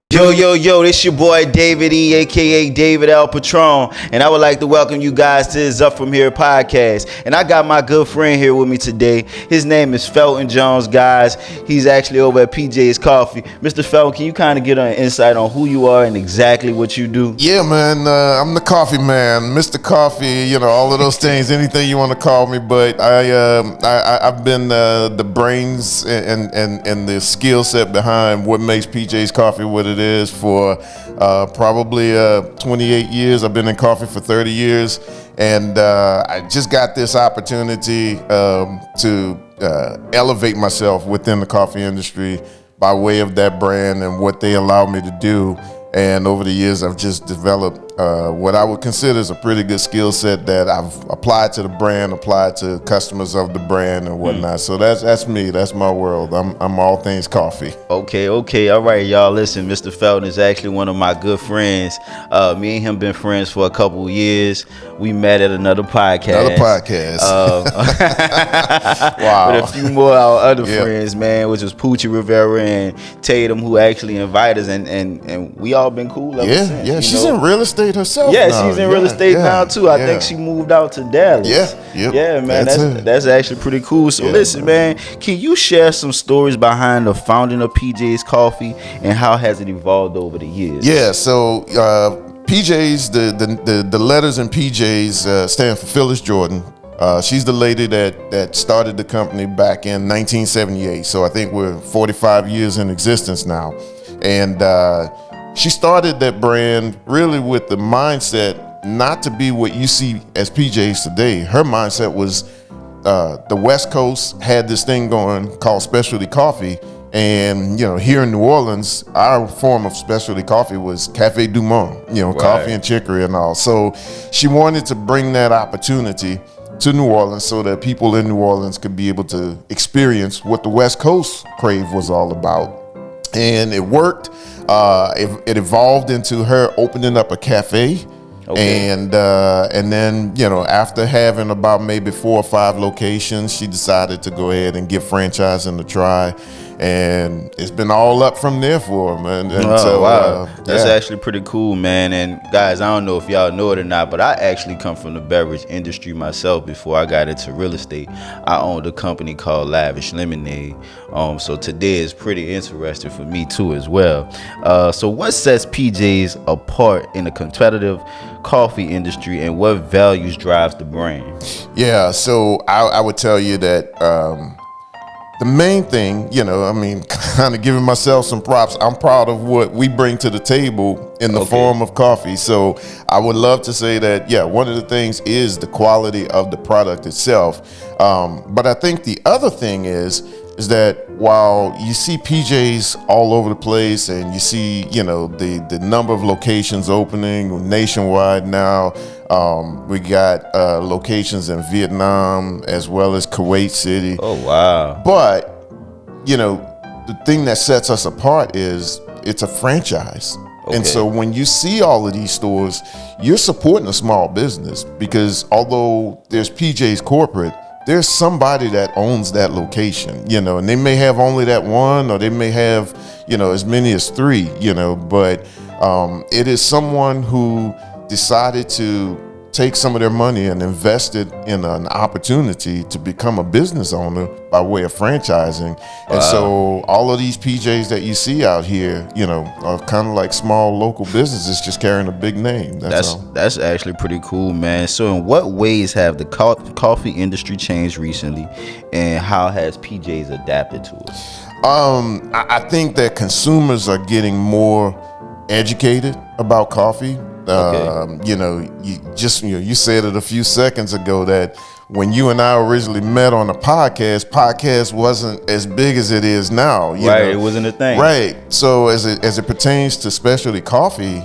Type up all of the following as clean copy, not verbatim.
Yo, this your boy David E, aka David L. Patron, and I would like to welcome you guys to his Up From Here podcast. And I got my good friend here with me today. His name is Felton Jones, guys. He's actually over at PJ's Coffee. Mr. Felton, can you kind of get an insight on who you are and exactly what you do? Yeah, man, I'm the coffee man, Mr. Coffee, all of those things, anything you want to call me. But I've been the brains and the skill set behind what makes PJ's Coffee what it is for probably 28 years. I've been in coffee for 30 years, and I just got this opportunity to elevate myself within the coffee industry by way of that brand and what they allow me to do. And over the years, I've just developed what I would consider is a pretty good skill set that I've applied to the brand, applied to customers of the brand and whatnot. So that's me. That's my world. I'm all things coffee. Okay. All right, y'all. Listen, Mr. Felton is actually one of my good friends. Me and him been friends for a couple of years. We met at another podcast. Wow. With a few more of our other friends, man, which was Poochie Rivera and Tatum, who actually invited us, and we all been cool ever since. Yeah, she's in real estate herself. Yeah, she's in real estate now too. I think she moved out to Dallas. Yeah, man, that's actually pretty cool. So listen, man, can you share some stories behind the founding of PJ's Coffee and how has it evolved over the years? Yeah, so PJ's, the letters in PJ's stand for Phyllis Jordan. She's the lady that started the company back in 1978. So I think we're 45 years in existence now. And she started that brand really with the mindset not to be what you see as PJ's today. Her mindset was the West Coast had this thing going called specialty coffee. And, here in New Orleans, our form of specialty coffee was Cafe Du Monde, coffee and chicory and all. So she wanted to bring that opportunity to New Orleans so that people in New Orleans could be able to experience what the West Coast crave was all about. And it worked. It evolved into her opening up a cafe. Okay. And then, after having about maybe 4 or 5 locations, she decided to go ahead and give franchising a try. And it's been all up from there for her, man. And wow. That's actually pretty cool, man. And guys, I don't know if y'all know it or not, but I actually come from the beverage industry myself. Before I got into real estate, I owned a company called Lavish Lemonade. So today is pretty interesting for me too as well. So what sets PJ's apart in the competitive coffee industry, and what values drives the brand? Yeah, so I would tell you that the main thing, kind of giving myself some props, I'm proud of what we bring to the table in the form of coffee. So I would love to say that, one of the things is the quality of the product itself. But I think the other thing is that while you see PJs all over the place and you see, the number of locations opening nationwide now, we got locations in Vietnam as well as Kuwait City. Oh, wow. But, the thing that sets us apart is it's a franchise. Okay. And so when you see all of these stores, you're supporting a small business because although there's PJ's corporate, there's somebody that owns that location, and they may have only that one, or they may have, as many as 3, but it is someone who decided to take some of their money and invest it in an opportunity to become a business owner by way of franchising. Wow. And so all of these PJs that you see out here, are kind of like small local businesses just carrying a big name. That's actually pretty cool, man. So in what ways have the coffee industry changed recently, and how has PJ's adapted to it? I think that consumers are getting more educated about coffee. You said it a few seconds ago that when you and I originally met on a podcast wasn't as big as it is now. It wasn't a thing. Right. So as it pertains to specialty coffee,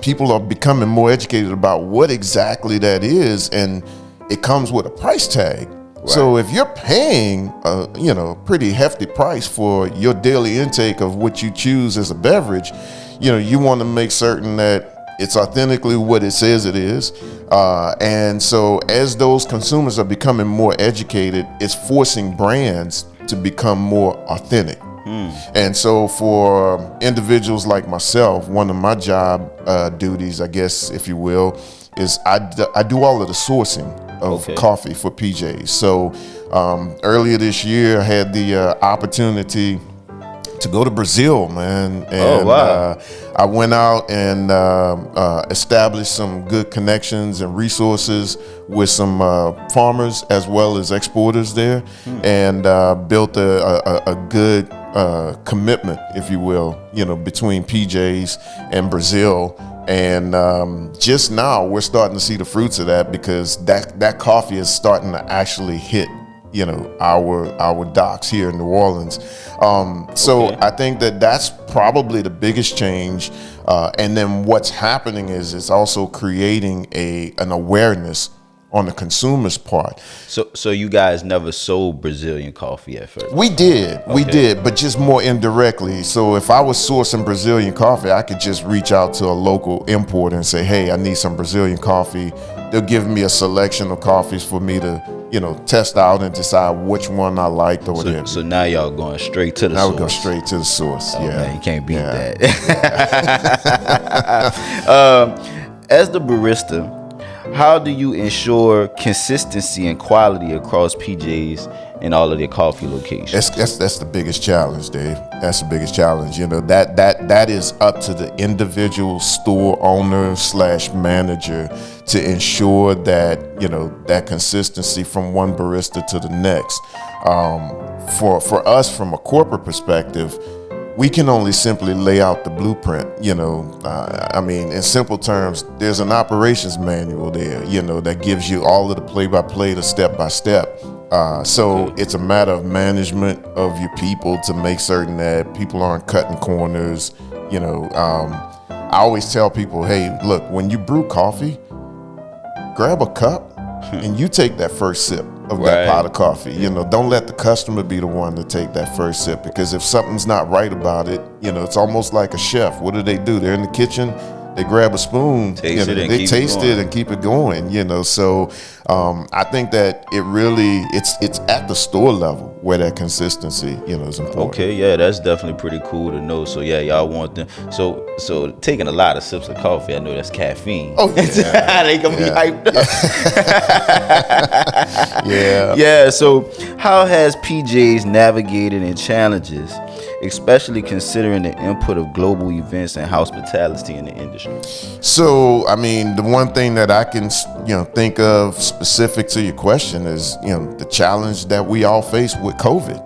people are becoming more educated about what exactly that is, and it comes with a price tag. Right. So if you're paying a pretty hefty price for your daily intake of what you choose as a beverage, you want to make certain that it's authentically what it says it is. And so as those consumers are becoming more educated, it's forcing brands to become more authentic. And so for individuals like myself, one of my job duties, I guess, if you will, is I do all of the sourcing of coffee for PJs. So earlier this year, I had the opportunity to go to Brazil, man. And I went out and established some good connections and resources with some farmers as well as exporters there, and built a good commitment, if you will, between PJs and Brazil. And just now we're starting to see the fruits of that, because that coffee is starting to actually hit our docks here in New Orleans. So I think that's probably the biggest change. And then what's happening is it's also creating an awareness on the consumer's part. So you guys never sold Brazilian coffee at first? We did, but just more indirectly. So if I was sourcing Brazilian coffee, I could just reach out to a local importer and say, hey, I need some Brazilian coffee. They'll give me a selection of coffees for me to test out and decide which one I liked or whatever. So now y'all going straight to the source. Now we go straight to the source. Oh, yeah, man, you can't beat that. As the barista, how do you ensure consistency and quality across PJs and all of their coffee locations? That's the biggest challenge, Dave. That's the biggest challenge. That is up to the individual store owner / manager to ensure that that consistency from one barista to the next. For us, from a corporate perspective, we can only simply lay out the blueprint. I mean, in simple terms, there's an operations manual there, that gives you all of the play-by-play, the step-by-step. So it's a matter of management of your people to make certain that people aren't cutting corners. I always tell people, hey, look, when you brew coffee, grab a cup and you take that first sip of that pot of coffee. Don't let the customer be the one to take that first sip, because if something's not right about it, it's almost like a chef. What do? They're in the kitchen, they grab a spoon, they taste it and keep it going. So I think that it's at the store level where that consistency is important. Okay, yeah, that's definitely pretty cool to know. So yeah, y'all want them. So taking a lot of sips of coffee, I know that's caffeine. Oh yeah, they gonna be hyped up. Yeah. Yeah. So how has PJs navigated in challenges, especially considering the input of global events and hospitality in the industry? So, I mean, the one thing that I can, think of specific to your question is, the challenge that we all face with COVID.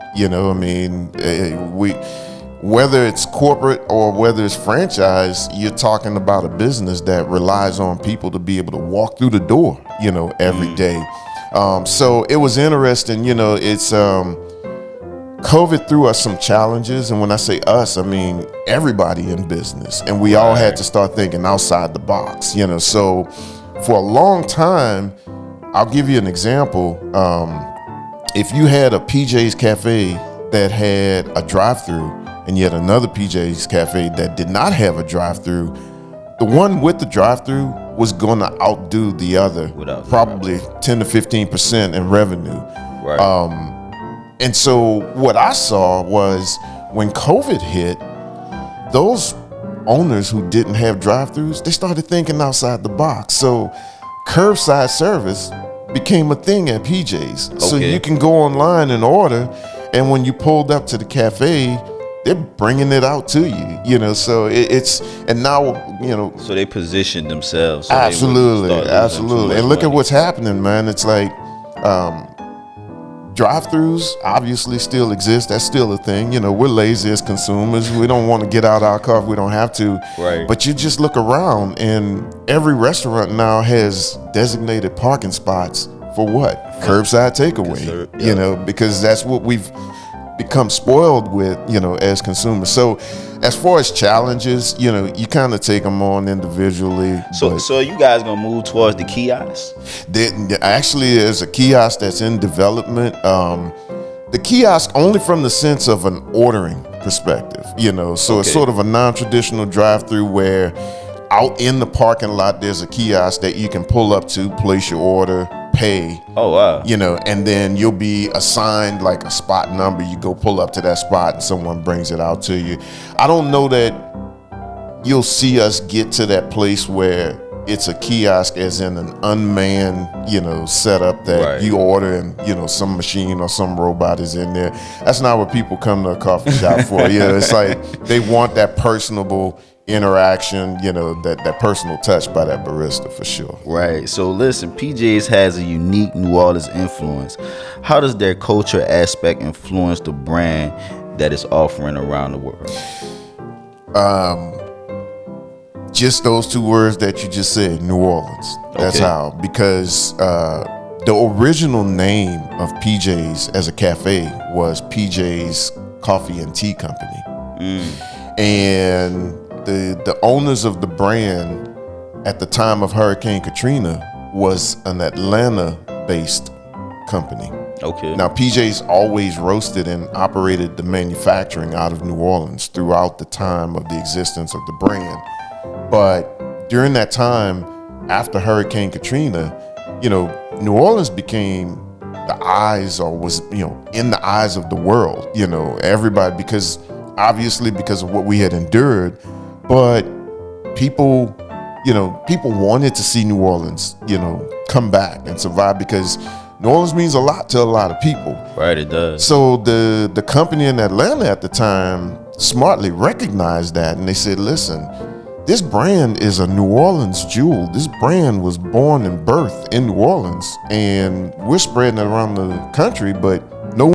Whether it's corporate or whether it's franchise, you're talking about a business that relies on people to be able to walk through the door, every day. So it was interesting, it's COVID threw us some challenges, and when I say us, I mean everybody in business, and we all had to start thinking outside the box. So for a long time, I'll give you an example. If you had a PJ's Cafe that had a drive-through, and you had another PJ's Cafe that did not have a drive-through, the one with the drive-through was going to outdo the other, probably 10 to 15% in revenue. Right. And so what I saw was when COVID hit, those owners who didn't have drive-thrus, they started thinking outside the box. So curbside service became a thing at PJ's. Okay. So you can go online and order, and when you pulled up to the cafe, they're bringing it out to you, so and now, So they positioned themselves. So absolutely. And look at what's happening, man. It's like, drive-thrus obviously still exist. That's still a thing. We're lazy as consumers. We don't want to get out our car if we don't have to. Right. But you just look around, and every restaurant now has designated parking spots for what? Curbside takeaway. Because that's what we've become spoiled with, as consumers. So as far as challenges, you kind of take them on individually. So are you guys gonna move towards the kiosk? Actually, there's a kiosk that's in development. The kiosk only from the sense of an ordering perspective, so it's sort of a non-traditional drive-through where out in the parking lot there's a kiosk that you can pull up to, place your order, pay. Oh, wow. You know, and then you'll be assigned like a spot number. You go pull up to that spot and someone brings it out to you. I don't know that you'll see us get to that place where it's a kiosk as in an unmanned, you know, setup that you order and, you know, some machine or some robot is in there. That's not what people come to a coffee shop for. You know, it's like they want that personable interaction, you know, that personal touch by that barista for sure. Right. So listen, PJ's has a unique New Orleans influence. How does their culture aspect influence the brand that it's offering around the world? Just those two words that you just said, New Orleans. That's how, because the original name of PJ's as a cafe was PJ's Coffee and Tea Company. And the owners of the brand at the time of Hurricane Katrina was an Atlanta-based company. Okay. Now, PJ's always roasted and operated the manufacturing out of New Orleans throughout the time of the existence of the brand. But during that time, after Hurricane Katrina, you know, New Orleans became the eyes, or was, you know, in the eyes of the world, you know, everybody, because obviously because of what we had endured, but people, you know, people wanted to see New Orleans, you know, come back and survive, because New Orleans means a lot to a lot of people. Right, it does. So the company in Atlanta at the time smartly recognized that, and they said, listen, this brand is a New Orleans jewel. This brand was born and birthed in New Orleans, and we're spreading it around the country, but